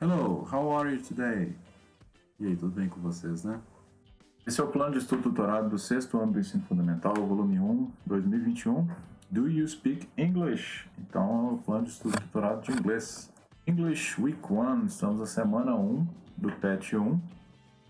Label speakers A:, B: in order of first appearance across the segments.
A: Hello, how are you today? E aí, tudo bem com vocês, né? Esse é o plano de estudo tutorado do 6º ano do ensino fundamental, volume 1, 2021. Do you speak English? Então, é o plano de estudo tutorado de inglês. English Week 1, estamos na semana 1 do PET 1,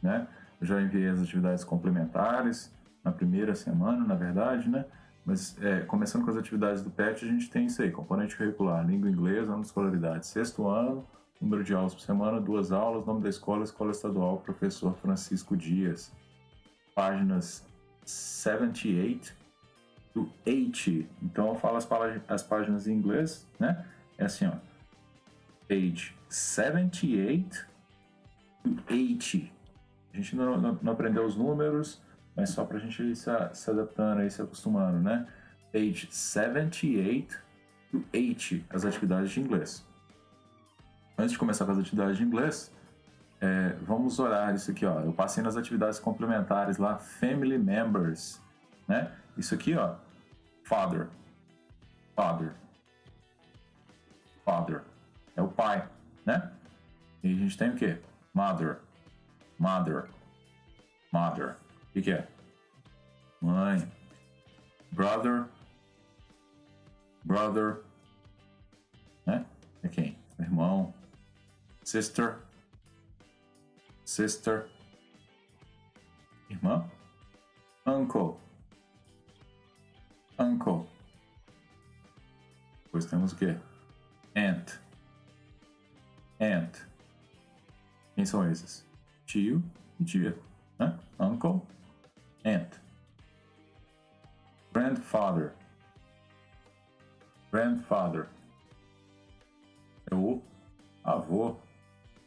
A: né? Eu já enviei as atividades complementares na primeira semana, na verdade, né? Mas começando com as atividades do PET, a gente tem isso aí, componente curricular, língua inglesa, ano de escolaridade, 6º ano, número de aulas por semana, 2 aulas, nome da escola, Escola Estadual, professor Francisco Dias. Páginas 78 to 80. Então eu falo as páginas em inglês, né? É assim, ó. Page 78 to 80. A gente não aprendeu os números, mas só pra gente ir se adaptando aí, se acostumando, né? Page 78 to 80, as atividades de inglês. Antes de começar com as atividades de inglês, vamos orar isso aqui, ó. Eu passei nas atividades complementares lá, family members, né? Isso aqui, ó, father, é o pai, né? E a gente tem o quê? Mother. O que é? Mãe. Brother, né? É quem? Irmão. Sister, irmã. Uncle. Depois temos o quê? Aunt. Quem são esses? Tio e tia, né? Uncle, aunt. Grandfather. É o avô.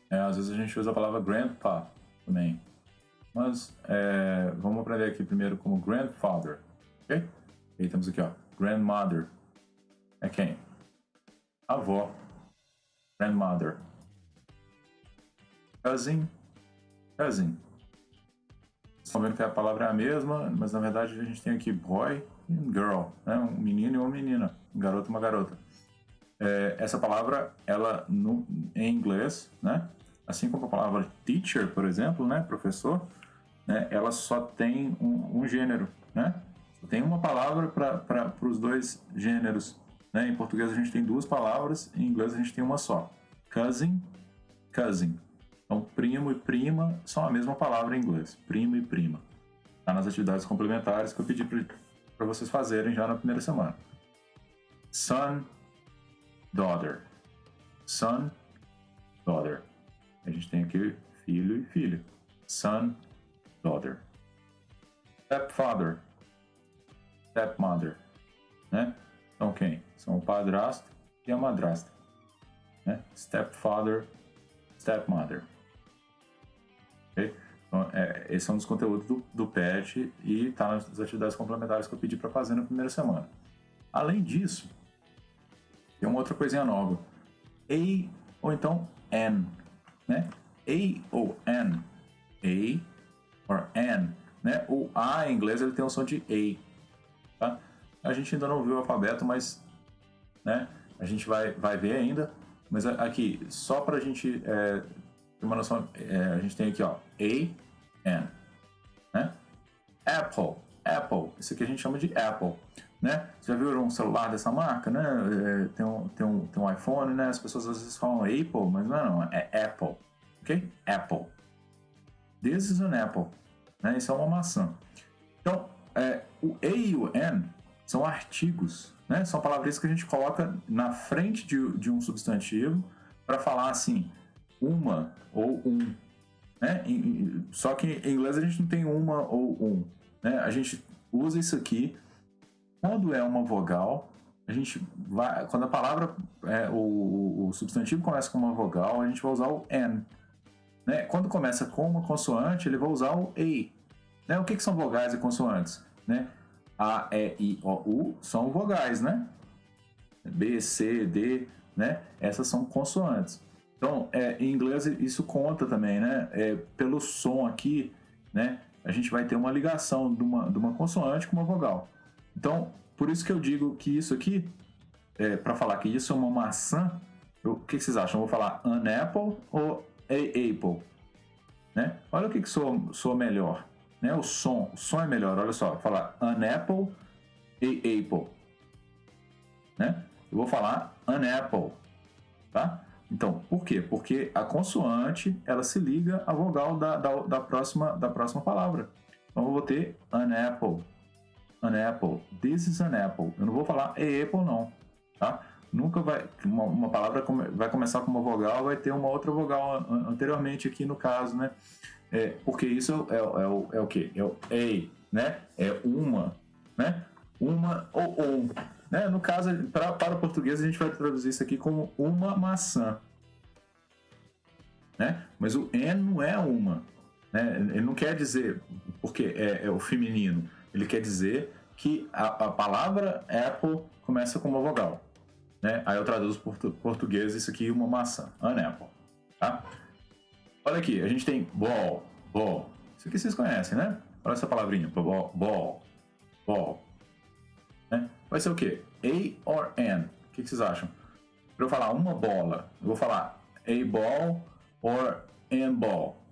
A: Às vezes a gente usa a palavra grandpa também. Mas vamos aprender aqui primeiro como grandfather, ok? E aí temos aqui, ó, grandmother. É quem? Avó. Grandmother. Cousin. Vocês estão vendo que a palavra é a mesma, mas na verdade a gente tem aqui boy e girl, né? Um menino e uma menina, um garoto e uma garota. Essa palavra, ela em inglês, né? Assim como a palavra teacher, por exemplo, né? Professor, né? Ela só tem um gênero, né? Só tem uma palavra para os dois gêneros, né? Em português a gente tem 2 palavras, em inglês a gente tem uma só. Cousin. Então, primo e prima são a mesma palavra em inglês. Primo e prima. Tá nas atividades complementares que eu pedi para vocês fazerem já na primeira semana. Son, daughter. A gente tem aqui filho e filha. Son, daughter. Stepfather. Stepmother. Né? Então quem? São o padrasto e a madrasta. Né? Stepfather, stepmother. Okay? Então, esse é um dos conteúdos do PET e está nas atividades complementares que eu pedi para fazer na primeira semana. Além disso, tem uma outra coisinha nova. A ou então N, né? A ou N. A or N, né? O A em inglês ele tem o som de A, tá? A gente ainda não viu o alfabeto, mas, né? A gente vai ver ainda. Mas aqui, só para a gente ter uma noção, a gente tem aqui, ó, A, N, né? Apple. Isso aqui a gente chama de Apple. Né? Você já viu um celular dessa marca, né? Tem um iPhone, né? As pessoas às vezes falam Apple, mas não, é Apple, ok? Apple. This is an apple, né? Isso é uma maçã. Então, o A e o N são artigos, né? São palavras que a gente coloca na frente de um substantivo para falar assim, uma ou um, né? Só que em inglês a gente não tem uma ou um, né? A gente usa isso aqui. Quando é uma vogal, a gente vai. Quando a palavra, o substantivo começa com uma vogal, a gente vai usar o N. Né? Quando começa com uma consoante, ele vai usar o A. Né? O que são vogais e consoantes? Né? A, E, I, O, U são vogais, né? B, C, D, né? Essas são consoantes. Então, em inglês isso conta também, né? Pelo som aqui, né? A gente vai ter uma ligação de uma consoante com uma vogal. Então, por isso que eu digo que isso aqui, para falar que isso é uma maçã, O que vocês acham? Eu vou falar an apple ou a apple? Né? Olha o que soa melhor. Né? O som é melhor. Olha só, falar an apple e apple. Né? Eu vou falar an apple. Tá? Então, por quê? Porque a consoante ela se liga à vogal da próxima palavra. Então, eu vou ter an apple. An apple. This is an apple. Eu não vou falar a apple, não. Tá? Nunca vai. Uma palavra vai começar com uma vogal, vai ter uma outra vogal anteriormente aqui no caso, né? Porque isso é o quê? É o a, né? É uma, né? Uma ou. Né? No caso, para o português, a gente vai traduzir isso aqui como uma maçã. Né? Mas o N não é uma. Né? Ele não quer dizer, porque é o feminino, ele quer dizer que a palavra apple começa com uma vogal. Né? Aí eu traduzo para o português isso aqui, uma maçã. An apple. Tá? Olha aqui, a gente tem ball. Isso aqui vocês conhecem, né? Olha essa palavrinha. Ball. Né? Vai ser o quê? A or N? O que vocês acham? Para eu falar uma bola, eu vou falar a ball or an ball.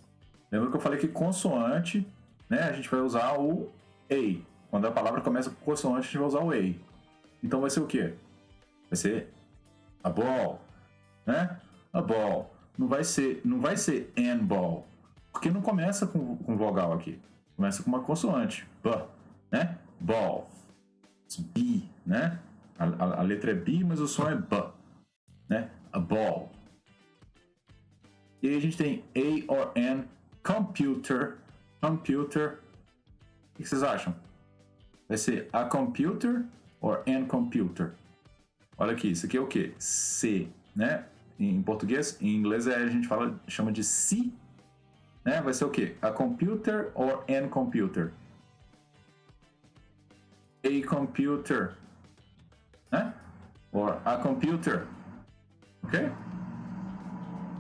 A: Lembra que eu falei que consoante, né? A gente vai usar o a. Quando a palavra começa com consoante, a gente vai usar o a. Então vai ser o quê? Vai ser a ball, né? A ball. Não vai ser an ball, porque não começa com vogal aqui. Começa com uma consoante, b, né? Ball. B, né? A letra é B, mas o som é B, né? A ball. E aí a gente tem A or N, computer. O que vocês acham? Vai ser a computer or an computer? Olha aqui, isso aqui é o quê? C, né? Em português, em inglês a gente chama de C, né? Vai ser o quê? A computer or an computer? A computer, né? Or a computer, ok?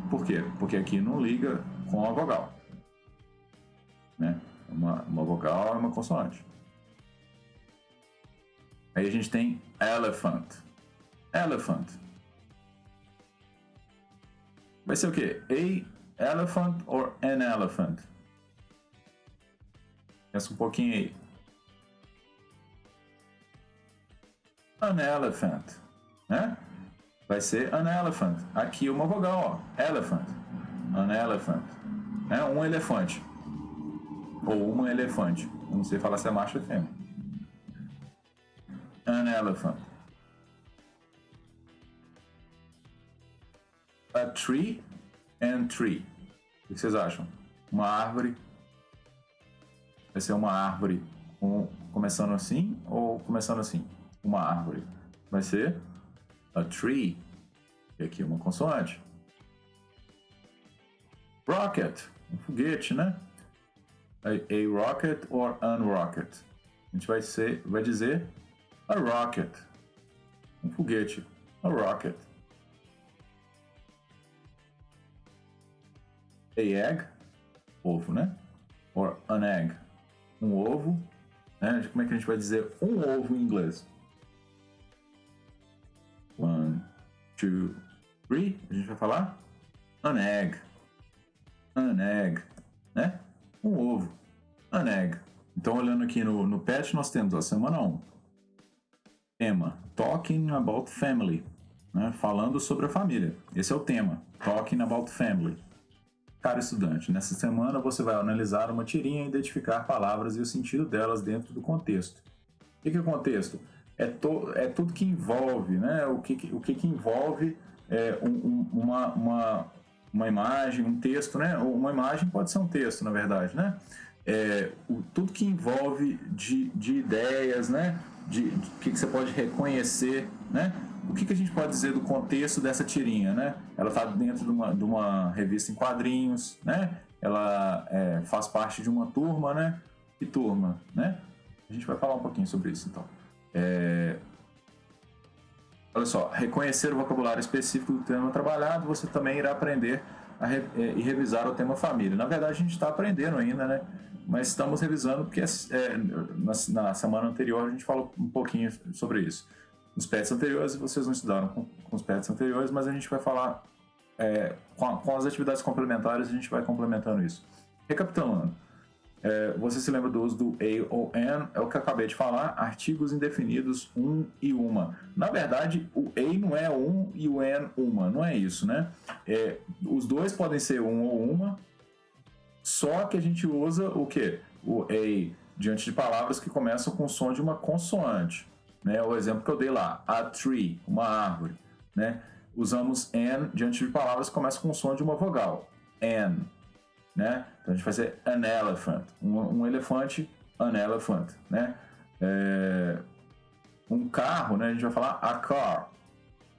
A: Por quê? Porque aqui não liga com a vogal, né? Uma vogal é uma consoante. Aí a gente tem elephant. Vai ser o quê? A elephant or an elephant? Pensa um pouquinho aí. An elephant, né? Vai ser an elephant. Aqui uma vogal, ó. Elephant. An elephant. É um elefante. Ou uma elefante. Eu não sei falar se é macho ou fêmea. An elephant. A tree and tree. O que vocês acham? Uma árvore. Vai ser uma árvore começando assim ou começando assim? Uma árvore. Vai ser a tree. E aqui uma consoante. Rocket. Um foguete, né? A rocket or an rocket. A gente vai dizer a rocket. Um foguete. A rocket. A egg. Ovo, né? Or an egg. Um ovo. Né? Como é que a gente vai dizer um ovo em inglês? 1, 2, 3. A gente vai falar an egg. An egg. Né? Um ovo. An egg. Então, olhando aqui no PET, nós temos a semana 1. Tema. Talking about family. Né? Falando sobre a família. Esse é o tema. Talking about family. Caro estudante, nessa semana você vai analisar uma tirinha e identificar palavras e o sentido delas dentro do contexto. O que é o contexto? É tudo que envolve, né? O que envolve uma imagem, um texto, né? Uma imagem pode ser um texto, na verdade, né? Tudo que envolve de ideias, né? De que você pode reconhecer, né? O que a gente pode dizer do contexto dessa tirinha, né? Ela está dentro de uma revista em quadrinhos, né? Ela faz parte de uma turma, né? Que turma, né? A gente vai falar um pouquinho sobre isso, então. Olha só, reconhecer o vocabulário específico do tema trabalhado, você também irá aprender e revisar o tema família. Na verdade, a gente está aprendendo ainda, né? Mas estamos revisando porque na semana anterior a gente falou um pouquinho sobre isso. nos pets anteriores, vocês não estudaram com os pets anteriores, mas a gente vai falar com as atividades complementares, a gente vai complementando isso. Recapitulando, você se lembra do uso do a ou an, é o que eu acabei de falar, artigos indefinidos um e uma. Na verdade, o a não é um e o an uma, não é isso, né? Os dois podem ser um ou uma, só que a gente usa o quê? O a diante de palavras que começam com o som de uma consoante, né? O exemplo que eu dei lá, a tree, uma árvore, né? Usamos an diante de palavras que começam com o som de uma vogal, an, né? Então a gente vai ser an elephant, um elefante, an elephant, né? Um carro, né? A gente vai falar a car,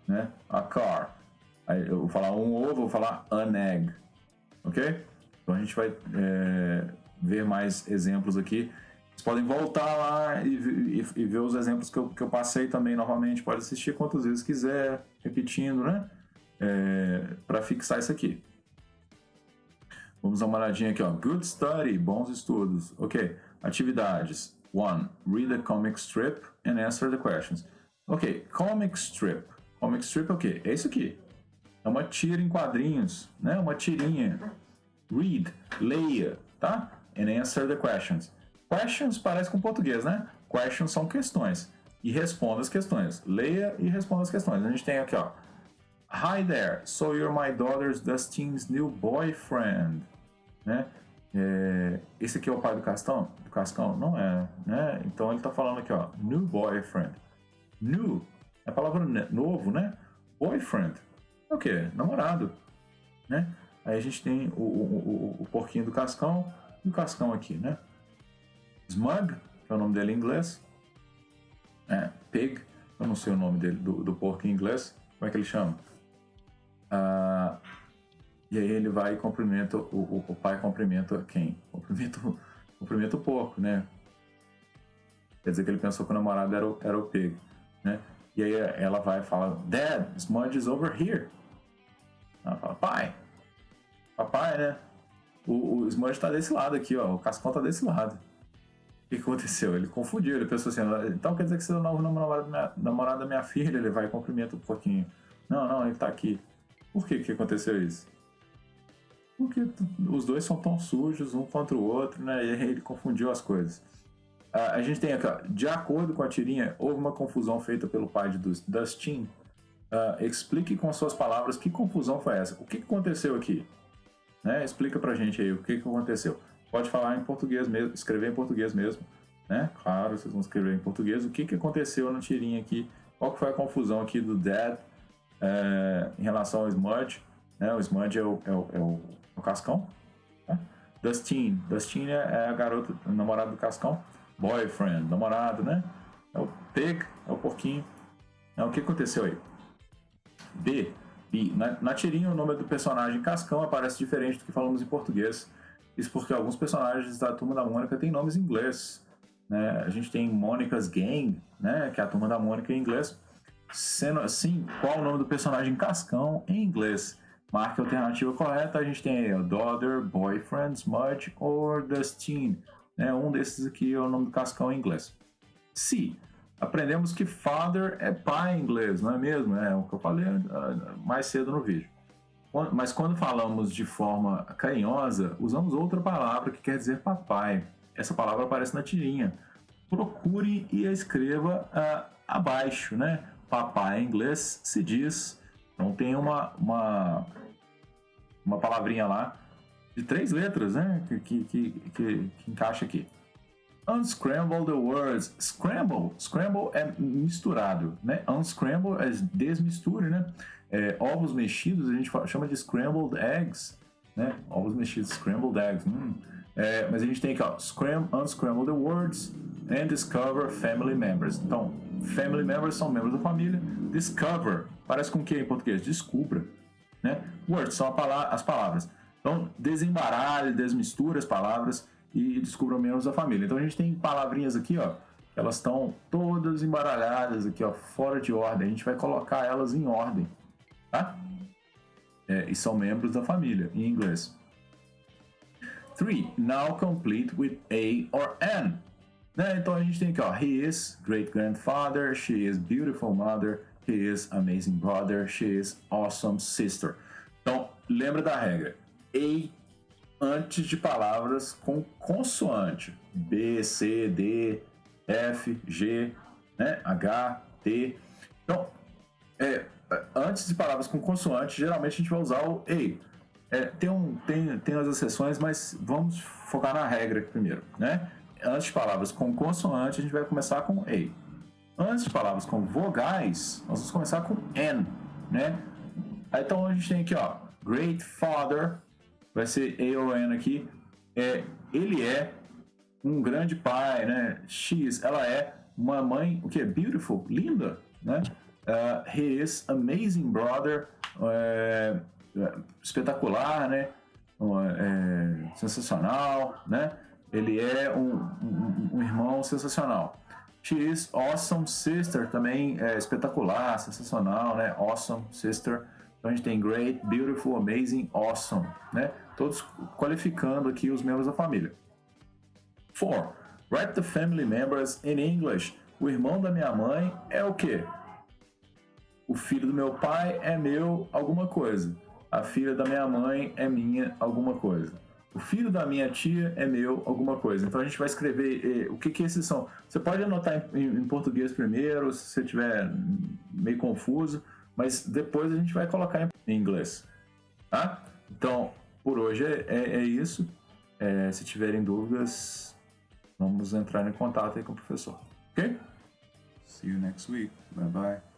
A: né? A car. Aí eu vou falar um ovo, vou falar an egg, ok? Então a gente vai ver mais exemplos aqui. Vocês podem voltar lá e ver os exemplos que eu passei também novamente. Pode assistir quantas vezes quiser, repetindo, né? Para fixar isso aqui. Vamos dar uma olhadinha aqui, ó. Good study, bons estudos. Ok, atividades. 1. Read a comic strip and answer the questions. Ok, comic strip. Comic strip é o quê? É isso aqui. É uma tira em quadrinhos, né? Uma tirinha. Read, leia, tá? And answer the questions. Questions parece com português, né? Questions são questões. E responda as questões. Leia e responda as questões. A gente tem aqui, ó. Hi there, so you're my daughter Dustine's new boyfriend. Né? Esse aqui é o pai do Cascão? Do Cascão? Não é, né? Então ele tá falando aqui, ó. New boyfriend. New é a palavra novo, né? Boyfriend é o quê? Namorado, né? Aí a gente tem o porquinho do Cascão e o Cascão aqui, né? Smug, que é o nome dele em inglês. Pig, eu não sei o nome dele, do porco em inglês. Como é que ele chama? E aí ele vai e cumprimenta, o pai cumprimenta quem? Cumprimenta o porco, né? Quer dizer que ele pensou que o namorado era o Pig, né? E aí ela vai e fala, Dad, Smudge is over here. Ela fala, papai, né? O Smudge tá desse lado aqui, ó. O Cascão tá desse lado. O que aconteceu? Ele confundiu, ele pensou assim, então quer dizer que você é o novo namorado da minha filha? Ele vai e cumprimenta um pouquinho. Não, ele tá aqui. Por que aconteceu isso? Porque os dois são tão sujos um contra o outro, né? E aí ele confundiu as coisas. A gente tem aqui, ó, de acordo com a tirinha, houve uma confusão feita pelo pai de Dustin. Explique com suas palavras que confusão foi essa. O que aconteceu aqui? Né? Explica pra gente aí o que aconteceu. Pode falar em português mesmo, escrever em português mesmo, né? Claro, vocês vão escrever em português. O que aconteceu na tirinha aqui? Qual que foi a confusão aqui do Dad em relação ao Smudge? Né? O Smudge é o Cascão. Né? Dustin é a garota, namorada do Cascão. Boyfriend, namorado, né? É o Pig, é o porquinho. O que aconteceu aí? B. Na tirinha, o nome do personagem Cascão aparece diferente do que falamos em português. Isso porque alguns personagens da Turma da Mônica têm nomes em inglês. Né? A gente tem Mônica's Gang, né? Que é a Turma da Mônica em inglês. Sendo assim, qual o nome do personagem Cascão em inglês? Marque a alternativa correta. A gente tem aí, Daughter, Boyfriend, Smudge ou Dustin. Um desses aqui é o nome do Cascão em inglês. C. Aprendemos que father é pai em inglês, não é mesmo? É o que eu falei mais cedo no vídeo. Mas quando falamos de forma carinhosa, usamos outra palavra que quer dizer papai. Essa palavra aparece na tirinha. Procure e a escreva abaixo, né? Papai em inglês se diz. Então tem uma palavrinha lá de 3 letras, né? Que encaixa aqui. Unscramble the words. Scramble é misturado, né? Unscramble é desmisture, né? Ovos mexidos a gente chama de scrambled eggs, né? Ovos mexidos, scrambled eggs. Mas a gente tem aqui, ó, unscramble the words and discover family members. Então, family members são membros da família. Discover parece com o que em português? Descubra, né? Words são as palavras. Então, desembaralhe, desmisture as palavras e descubram membros da família. Então a gente tem palavrinhas aqui, ó, elas estão todas embaralhadas aqui, ó, fora de ordem. A gente vai colocar elas em ordem, tá? E são membros da família, em inglês. 3. Now complete with a or an. Né? Então a gente tem aqui, ó, he is great grandfather, she is beautiful mother, he is amazing brother, she is awesome sister. Então, lembra da regra. A antes de palavras com consoante. B, C, D, F, G, né? H, T. Então, antes de palavras com consoante, geralmente a gente vai usar o A. Tem as exceções, mas vamos focar na regra primeiro, né? Antes de palavras com consoante, a gente vai começar com A. Antes de palavras com vogais, nós vamos começar com N, né? Então a gente tem aqui, ó, great father, vai ser A ou N aqui. Ele é um grande pai, né? X, ela é uma mãe, o que? Beautiful, linda, né? He is amazing brother, espetacular, né? Sensacional, né? Ele é um irmão sensacional. She is awesome sister, também espetacular, sensacional, né? Awesome sister. Então a gente tem great, beautiful, amazing, awesome, né? Todos qualificando aqui os membros da família. 4. Write the family members in English. O irmão da minha mãe é o quê? O filho do meu pai é meu alguma coisa. A filha da minha mãe é minha alguma coisa. O filho da minha tia é meu alguma coisa. Então a gente vai escrever o que esses são. Você pode anotar em português primeiro, se você estiver meio confuso, mas depois a gente vai colocar em inglês. Tá? Então, por hoje é isso. Se tiverem dúvidas, vamos entrar em contato aí com o professor. Ok? See you next week. Bye bye.